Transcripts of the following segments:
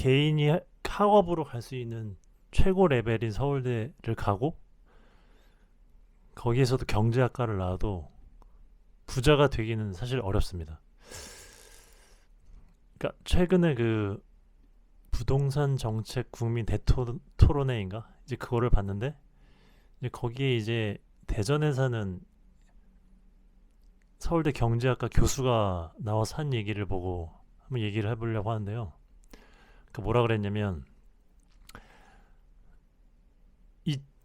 개인이 학업으로 갈 수 있는 최고 레벨인 서울대를 가고 거기에서도 경제학과를 나와도 부자가 되기는 사실 어렵습니다. 그러니까 최근에 그 부동산 정책 국민 대토론회인가 이제 그거를 봤는데 이제 거기에 이제 대전에 사는 서울대 경제학과 교수가 나와서 한 얘기를 보고 한번 얘기를 해보려고 하는데요. 그 뭐라 그랬냐면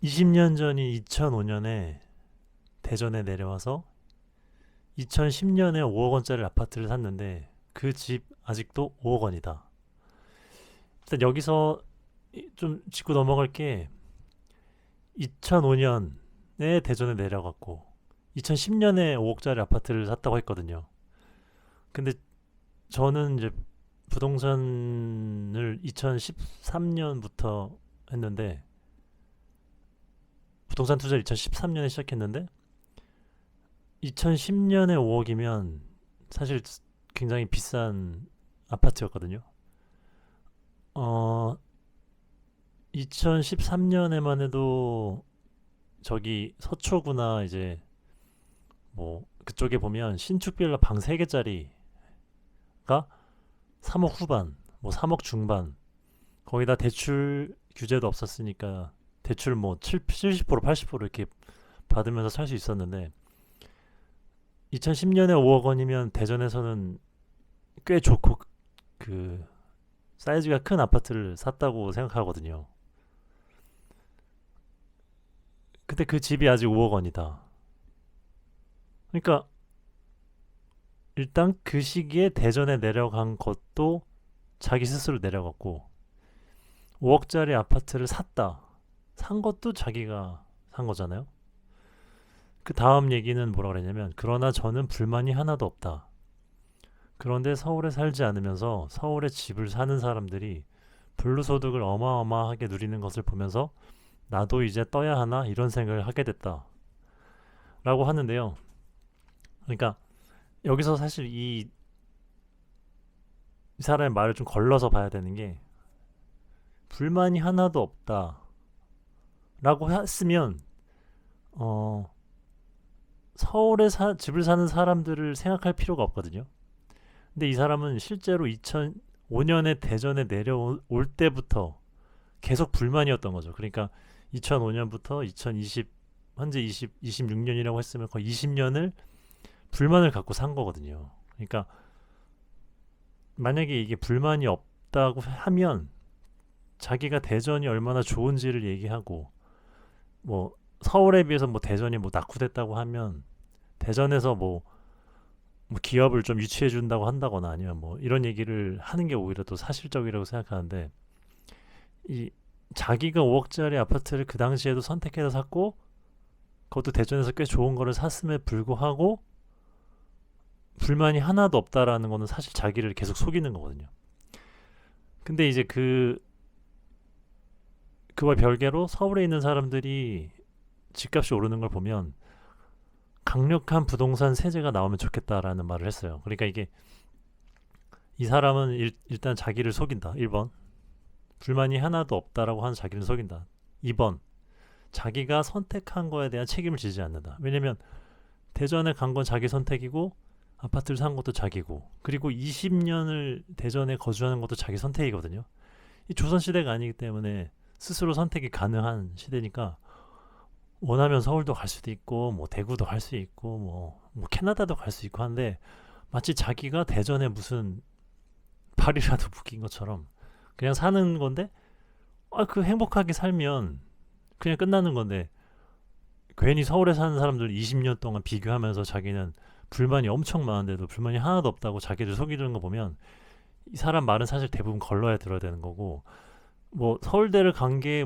20년 전인 2005년에 대전에 내려와서 2010년에 5억 원짜리 아파트를 샀는데 그 집 아직도 5억 원이다. 일단 여기서 좀 짚고 넘어갈 게 2005년에 대전에 내려갔고 2010년에 5억짜리 아파트를 샀다고 했거든요. 근데 저는 이제 부동산을 2013년부터 했는데 부동산 투자를 2013년에 시작했는데 2010년에 5억이면 사실 굉장히 비싼 아파트였거든요. 어, 2013년에만 해도 저기 서초구나 이제 뭐 그쪽에 보면 신축 빌라 방 3개짜리가 3억 후반, 뭐 3억 중반. 거기다 대출 규제도 없었으니까 대출 뭐 70% 80% 이렇게 받으면서 살 수 있었는데 2010년에 5억 원이면 대전에서는 꽤 좋고 그 사이즈가 큰 아파트를 샀다고 생각하거든요. 근데 그 집이 아직 5억 원이다. 그러니까 일단 그 시기에 대전에 내려간 것도 자기 스스로 내려갔고 5억짜리 아파트를 샀다. 산 것도 자기가 산 거잖아요. 그 다음 얘기는 뭐라 그랬냐면 그러나 저는 불만이 하나도 없다. 그런데 서울에 살지 않으면서 서울에 집을 사는 사람들이 불로소득을 어마어마하게 누리는 것을 보면서 나도 이제 떠야 하나 이런 생각을 하게 됐다. 라고 하는데요. 그러니까 여기서 사실 이 사람의 말을 좀 걸러서 봐야 되는 게 불만이 하나도 없다. 라고 했으면 어, 서울에 집을 사는 사람들을 생각할 필요가 없거든요. 근데 이 사람은 실제로 2005년에 대전에 내려올 때부터 계속 불만이었던 거죠. 그러니까 2005년부터 2020 현재 26년이라고 했으면 거의 20년을 불만을 갖고 산 거거든요. 그러니까 만약에 이게 불만이 없다고 하면 자기가 대전이 얼마나 좋은지를 얘기하고 뭐 서울에 비해서 뭐 대전이 뭐 낙후됐다고 하면 대전에서 뭐 기업을 좀 유치해 준다고 한다거나 아니면 뭐 이런 얘기를 하는 게 오히려 또 사실적이라고 생각하는데 이 자기가 5억짜리 아파트를 그 당시에도 선택해서 샀고 그것도 대전에서 꽤 좋은 거를 샀음에 불구하고 불만이 하나도 없다라는 거는 사실 자기를 계속 속이는 거거든요. 근데 이제 그와 별개로 서울에 있는 사람들이 집값이 오르는 걸 보면 강력한 부동산 세제가 나오면 좋겠다라는 말을 했어요. 그러니까 이게 이 사람은 일단 자기를 속인다. 1번. 불만이 하나도 없다라고 하는 자기를 속인다. 2번. 자기가 선택한 거에 대한 책임을 지지 않는다. 왜냐면 대전에 간 건 자기 선택이고 아파트를 산 것도 자기고 그리고 20년을 대전에 거주하는 것도 자기 선택이거든요. 이 조선시대가 아니기 때문에 스스로 선택이 가능한 시대니까 원하면 서울도 갈 수도 있고 뭐 대구도 갈 수 있고 뭐 캐나다도 갈 수 있고 한데 마치 자기가 대전에 무슨 발이라도 묶인 것처럼 그냥 사는 건데 그 행복하게 살면 그냥 끝나는 건데 괜히 서울에 사는 사람들 20년 동안 비교하면서 자기는 불만이 엄청 많은데도 불만이 하나도 없다고 자기를 속이는 거 보면 이 사람 말은 사실 대부분 걸러야 들어야 되는 거고 뭐 서울대를 간 게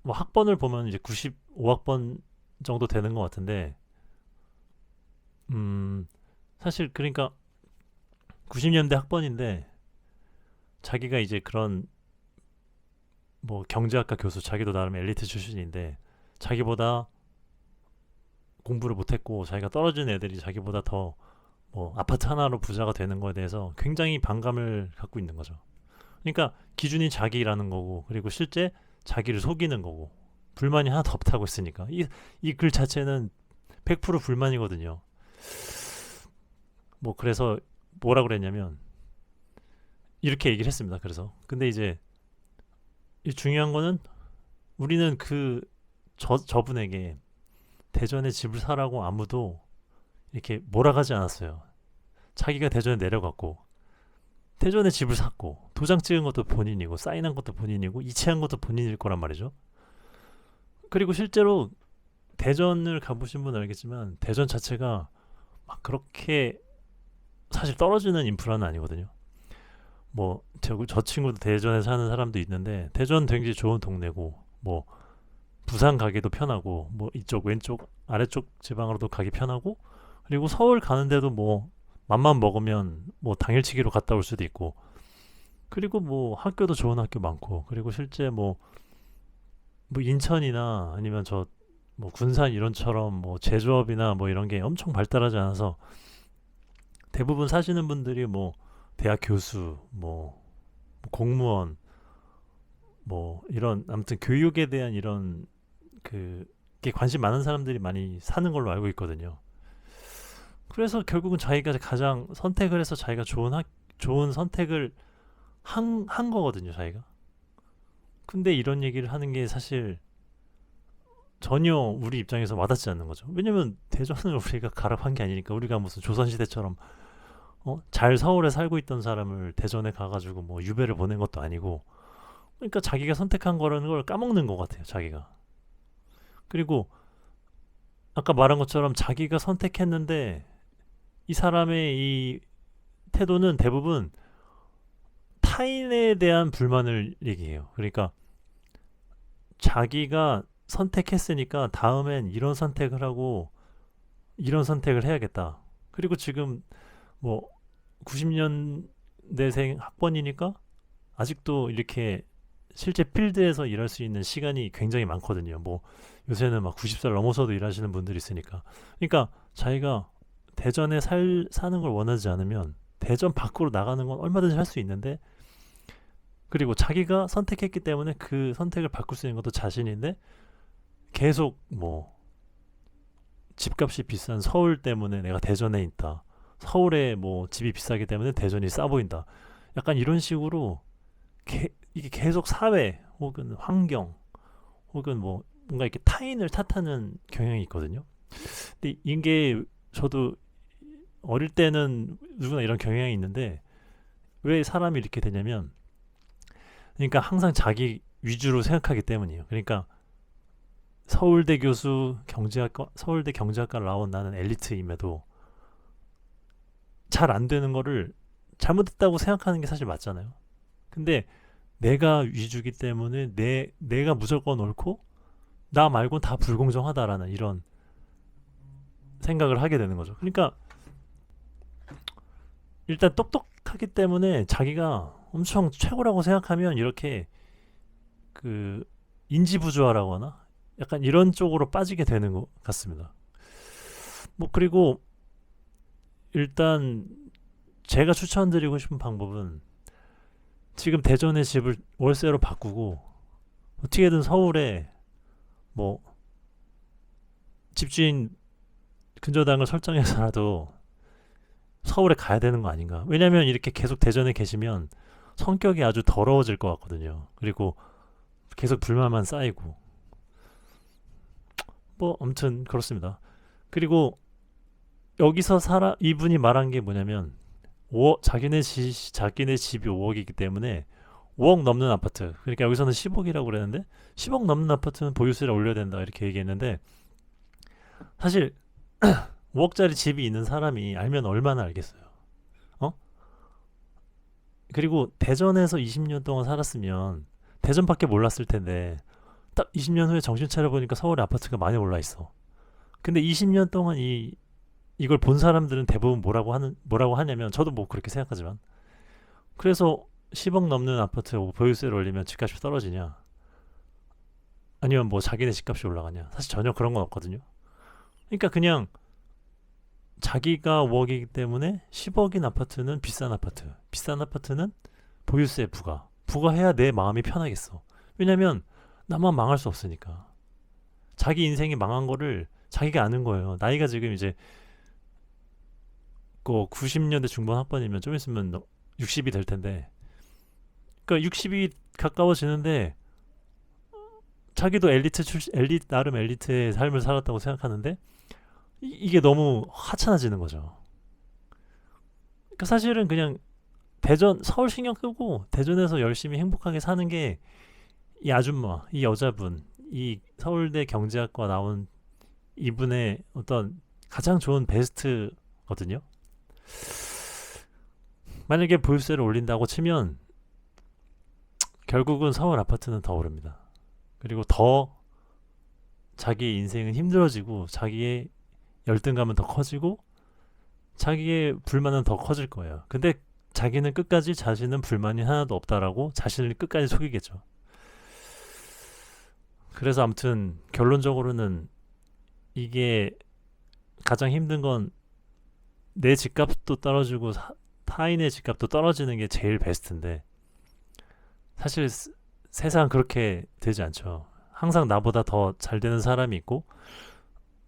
뭐 학번을 보면 이제 95학번 정도 되는 것 같은데 사실 그러니까 90년대 학번인데 자기가 이제 그런 뭐 경제학과 교수 자기도 나름 엘리트 출신인데 자기보다 공부를 못했고 자기가 떨어진 애들이 자기보다 더 뭐 아파트 하나로 부자가 되는 거에 대해서 굉장히 반감을 갖고 있는 거죠. 그러니까 기준이 자기라는 거고, 그리고 실제 자기를 속이는 거고, 불만이 하나도 없다고 했으니까 이 글 자체는 100% 불만이거든요. 뭐 그래서 뭐라 그랬냐면 이렇게 얘기를 했습니다. 그래서 근데 이제 이 중요한 거는 우리는 저분에게 대전에 집을 사라고 아무도 이렇게 몰아가지 않았어요. 자기가 대전에 내려갔고 대전에 집을 샀고 도장 찍은 것도 본인이고 사인한 것도 본인이고 이체한 것도 본인일 거란 말이죠. 그리고 실제로 대전을 가보신 분은 알겠지만 대전 자체가 막 그렇게 사실 떨어지는 인프라는 아니거든요. 뭐 저 친구도 대전에 사는 사람도 있는데 대전 굉장히 좋은 동네고 뭐 부산 가기도 편하고 뭐 이쪽 왼쪽 아래쪽 지방으로도 가기 편하고 그리고 서울 가는데도 뭐 맘만 먹으면 뭐 당일치기로 갔다 올 수도 있고 그리고 뭐 학교도 좋은 학교 많고 그리고 실제 뭐 인천이나 아니면 저 뭐 군산 이런처럼 뭐 제조업이나 뭐 이런 게 엄청 발달하지 않아서 대부분 사시는 분들이 뭐 대학 교수 뭐 공무원 뭐 이런 아무튼 교육에 대한 이런 그게 관심 많은 사람들이 많이 사는 걸로 알고 있거든요. 그래서 결국은 자기가 가장 선택을 해서 자기가 좋은 선택을 한 거거든요, 자기가. 근데 이런 얘기를 하는 게 사실 전혀 우리 입장에서 와닿지 않는 거죠. 왜냐면 대전을 우리가 가락한 게 아니니까 우리가 무슨 조선시대처럼 잘 서울에 살고 있던 사람을 대전에 가가지고 뭐 유배를 보낸 것도 아니고 그러니까 자기가 선택한 거라는 걸 까먹는 것 같아요, 자기가. 그리고 아까 말한 것처럼 자기가 선택했는데 이 사람의 이 태도는 대부분 타인에 대한 불만을 얘기해요. 그러니까 자기가 선택했으니까 다음엔 이런 선택을 하고 이런 선택을 해야겠다. 그리고 지금 뭐 90년대생 학번이니까 아직도 이렇게 실제 필드에서 일할 수 있는 시간이 굉장히 많거든요. 뭐 요새는 막 90살 넘어서도 일하시는 분들이 있으니까. 그러니까 자기가 대전에 사는 걸 원하지 않으면 대전 밖으로 나가는 건 얼마든지 할 수 있는데 그리고 자기가 선택했기 때문에 그 선택을 바꿀 수 있는 것도 자신인데 계속 뭐 집값이 비싼 서울 때문에 내가 대전에 있다. 서울에 뭐 집이 비싸기 때문에 대전이 싸 보인다. 약간 이런 식으로 이게 계속 사회 혹은 환경 혹은 뭐 뭔가 이렇게 타인을 탓하는 경향이 있거든요. 근데 이게 저도 어릴 때는 누구나 이런 경향이 있는데 왜 사람이 이렇게 되냐면 그러니까 항상 자기 위주로 생각하기 때문이에요. 그러니까 서울대 교수 서울대 경제학과를 나온 나는 엘리트임에도 잘 안 되는 거를 잘못했다고 생각하는 게 사실 맞잖아요. 근데 내가 위주기 때문에 내가 무조건 옳고 나 말고는 다 불공정하다라는 이런 생각을 하게 되는 거죠. 그러니까 일단 똑똑하기 때문에 자기가 엄청 최고라고 생각하면 이렇게 인지부조화라고 하나? 약간 이런 쪽으로 빠지게 되는 것 같습니다. 뭐 그리고 일단 제가 추천드리고 싶은 방법은 지금 대전의 집을 월세로 바꾸고 어떻게든 서울에 뭐 집주인 근저당을 설정해서라도 서울에 가야 되는 거 아닌가. 왜냐면 이렇게 계속 대전에 계시면 성격이 아주 더러워질 것 같거든요. 그리고 계속 불만만 쌓이고 뭐 아무튼 그렇습니다. 그리고 여기서 이분이 말한 게 뭐냐면 자기네 집이 5억이기 때문에 5억 넘는 아파트 그러니까 여기서는 10억이라고 그랬는데 10억 넘는 아파트는 보유세를 올려야 된다 이렇게 얘기했는데 사실 5억짜리 집이 있는 사람이 알면 얼마나 알겠어요. 어? 그리고 대전에서 20년 동안 살았으면 대전밖에 몰랐을 텐데 딱 20년 후에 정신 차려보니까 서울에 아파트가 많이 올라 있어. 근데 20년 동안 이걸 본 사람들은 대부분 뭐라고 하냐면 저도 뭐 그렇게 생각하지만 그래서 10억 넘는 아파트에 보유세를 올리면 집값이 떨어지냐 아니면 뭐 자기네 집값이 올라가냐 사실 전혀 그런 건 없거든요. 그러니까 그냥 자기가 5억이기 때문에 10억인 아파트는 비싼 아파트는 보유세 부과 부과해야 내 마음이 편하겠어. 왜냐면 나만 망할 수 없으니까. 자기 인생이 망한 거를 자기가 아는 거예요. 나이가 지금 이제 그 90년대 중반 학번이면 좀 있으면 60이 될 텐데, 그러니까 60이 가까워지는데 자기도 나름 엘리트의 삶을 살았다고 생각하는데 이게 너무 하찮아지는 거죠. 그러니까 사실은 그냥 서울 신경 끄고 대전에서 열심히 행복하게 사는 게 이 아줌마, 이 여자분, 이 서울대 경제학과 나온 이분의 어떤 가장 좋은 베스트거든요. 만약에 보유세를 올린다고 치면 결국은 서울 아파트는 더 오릅니다. 그리고 더 자기의 인생은 힘들어지고 자기의 열등감은 더 커지고 자기의 불만은 더 커질 거예요. 근데 자기는 끝까지 자신은 불만이 하나도 없다라고 자신을 끝까지 속이겠죠. 그래서 아무튼 결론적으로는 이게 가장 힘든 건 내 집값도 떨어지고 타인의 집값도 떨어지는 게 제일 베스트인데 사실 세상 그렇게 되지 않죠. 항상 나보다 더 잘 되는 사람이 있고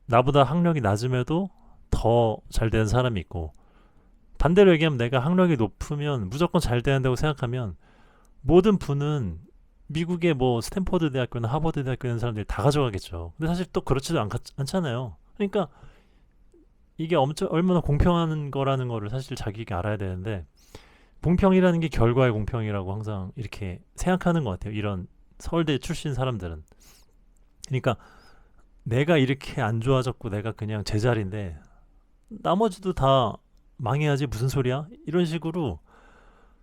나보다 학력이 낮음에도 더 잘 되는 사람이 있고, 반대로 얘기하면 내가 학력이 높으면 무조건 잘 된다고 생각하면 모든 부는 미국의 뭐 스탠퍼드 대학교나 하버드 대학교 있는 사람들이 다 가져가겠죠. 근데 사실 또 그렇지도 않잖아요. 그러니까 이게 얼마나 공평한 거라는 거를 사실 자기가 알아야 되는데, 공평이라는 게 결과의 공평이라고 항상 이렇게 생각하는 것 같아요. 이런 서울대 출신 사람들은. 그러니까 내가 이렇게 안 좋아졌고 내가 그냥 제자리인데 나머지도 다 망해야지 무슨 소리야? 이런 식으로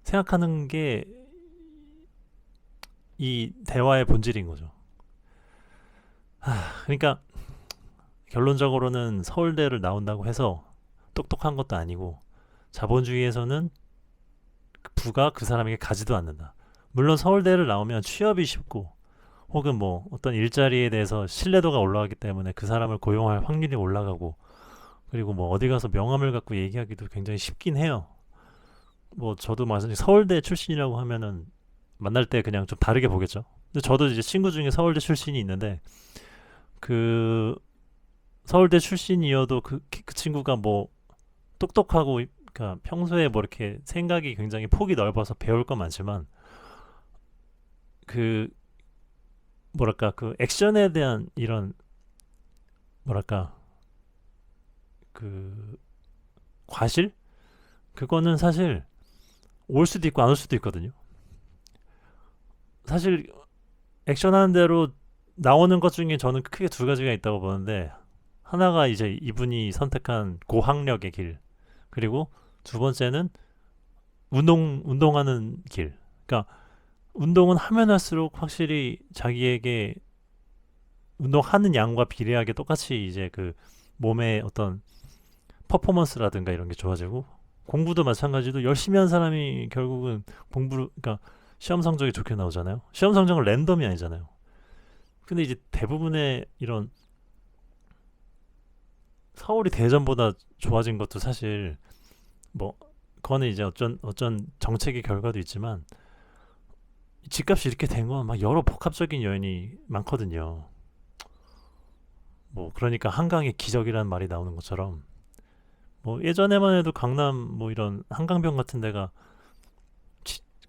생각하는 게 이 대화의 본질인 거죠. 그러니까 결론적으로는 서울대를 나온다고 해서 똑똑한 것도 아니고 자본주의에서는 부가 그 사람에게 가지도 않는다. 물론 서울대를 나오면 취업이 쉽고 혹은 뭐 어떤 일자리에 대해서 신뢰도가 올라가기 때문에 그 사람을 고용할 확률이 올라가고, 그리고 뭐 어디 가서 명함을 갖고 얘기하기도 굉장히 쉽긴 해요. 뭐 저도 마찬가지 서울대 출신이라고 하면은 만날 때 그냥 좀 다르게 보겠죠. 근데 저도 이제 친구 중에 서울대 출신이 있는데 그 서울대 출신이어도 그 친구가 뭐 똑똑하고 그러니까 평소에 뭐 이렇게 생각이 굉장히 폭이 넓어서 배울 건 많지만 그 뭐랄까 그 액션에 대한 이런 뭐랄까 그 과실, 그거는 사실 올 수도 있고 안 올 수도 있거든요. 사실 액션 하는 대로 나오는 것 중에 저는 크게 두 가지가 있다고 보는데, 하나가 이제 이분이 선택한 고학력의 길, 그리고 두 번째는 운동하는 길. 그러니까 운동은 하면 할수록 확실히 자기에게 운동하는 양과 비례하게 똑같이 이제 그 몸의 어떤 퍼포먼스라든가 이런 게 좋아지고, 공부도 마찬가지로 열심히 한 사람이 결국은 그러니까 시험 성적이 좋게 나오잖아요. 시험 성적은 랜덤이 아니잖아요. 근데 이제 대부분의 이런 서울이 대전보다 좋아진 것도 사실 뭐 그거는 이제 어쩐 정책의 결과도 있지만 집값이 이렇게 된 건 막 여러 복합적인 요인이 많거든요. 뭐 그러니까 한강의 기적이라는 말이 나오는 것처럼 뭐 예전에만 해도 강남 뭐 이런 한강변 같은 데가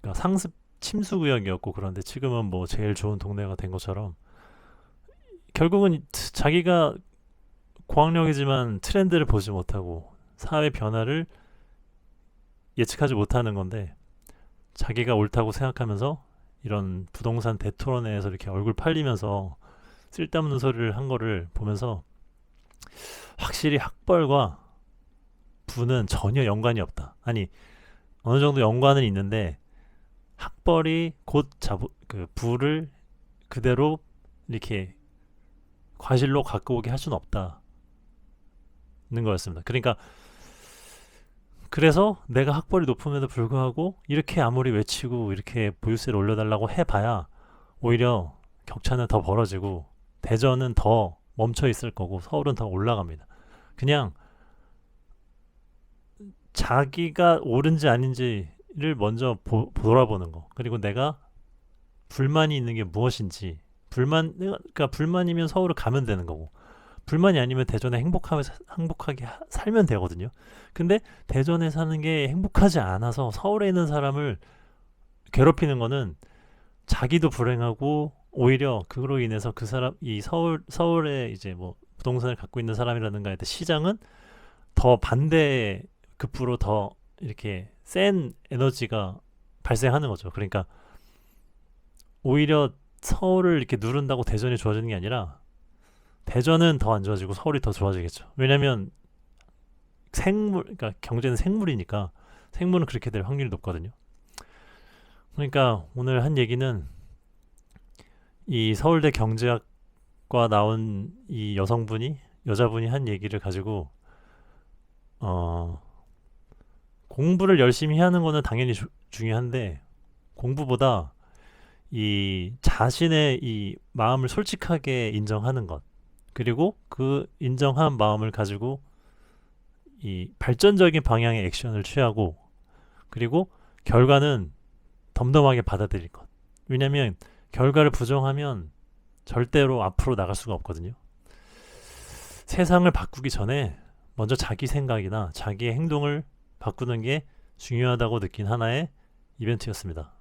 그러니까 상습 침수 구역이었고, 그런데 지금은 뭐 제일 좋은 동네가 된 것처럼 결국은 자기가 고학력이지만 트렌드를 보지 못하고 사회 변화를 예측하지 못하는 건데, 자기가 옳다고 생각하면서 이런 부동산 대토론회에서 이렇게 얼굴 팔리면서 쓸데없는 소리를 한 거를 보면서 확실히 학벌과 부는 전혀 연관이 없다. 아니 어느 정도 연관은 있는데 학벌이 곧 그 부를 그대로 이렇게 과실로 갖고 오게 할 수는 없다는 거였습니다. 그러니까 그래서 내가 학벌이 높음에도 불구하고 이렇게 아무리 외치고 이렇게 보유세를 올려달라고 해봐야 오히려 격차는 더 벌어지고 대전은 더 멈춰 있을 거고 서울은 더 올라갑니다. 그냥 자기가 옳은지 아닌지 먼저 돌아보는 거. 그리고 내가 불만이 있는 게 무엇인지. 그러니까 불만이면 서울을 가면 되는 거고. 불만이 아니면 대전에 행복하게 살면 되거든요. 근데 대전에 사는 게 행복하지 않아서 서울에 있는 사람을 괴롭히는 거는 자기도 불행하고 오히려 그로 인해서 그 사람 이 서울에 이제 뭐 부동산을 갖고 있는 사람이라든가 시장은 더 반대 급부로 더 이렇게 센 에너지가 발생하는 거죠. 그러니까 오히려 서울을 이렇게 누른다고 대전이 좋아지는 게 아니라 대전은 더 안 좋아지고 서울이 더 좋아지겠죠. 왜냐면 그러니까 경제는 생물이니까 생물은 그렇게 될 확률이 높거든요. 그러니까 오늘 한 얘기는 이 서울대 경제학과 나온 이 여자분이 한 얘기를 가지고 공부를 열심히 하는 거는 당연히 중요한데 공부보다 이 자신의 이 마음을 솔직하게 인정하는 것 그리고 그 인정한 마음을 가지고 이 발전적인 방향의 액션을 취하고 그리고 결과는 덤덤하게 받아들일 것. 왜냐면 결과를 부정하면 절대로 앞으로 나갈 수가 없거든요. 세상을 바꾸기 전에 먼저 자기 생각이나 자기의 행동을 바꾸는 게 중요하다고 느낀 하나의 이벤트였습니다.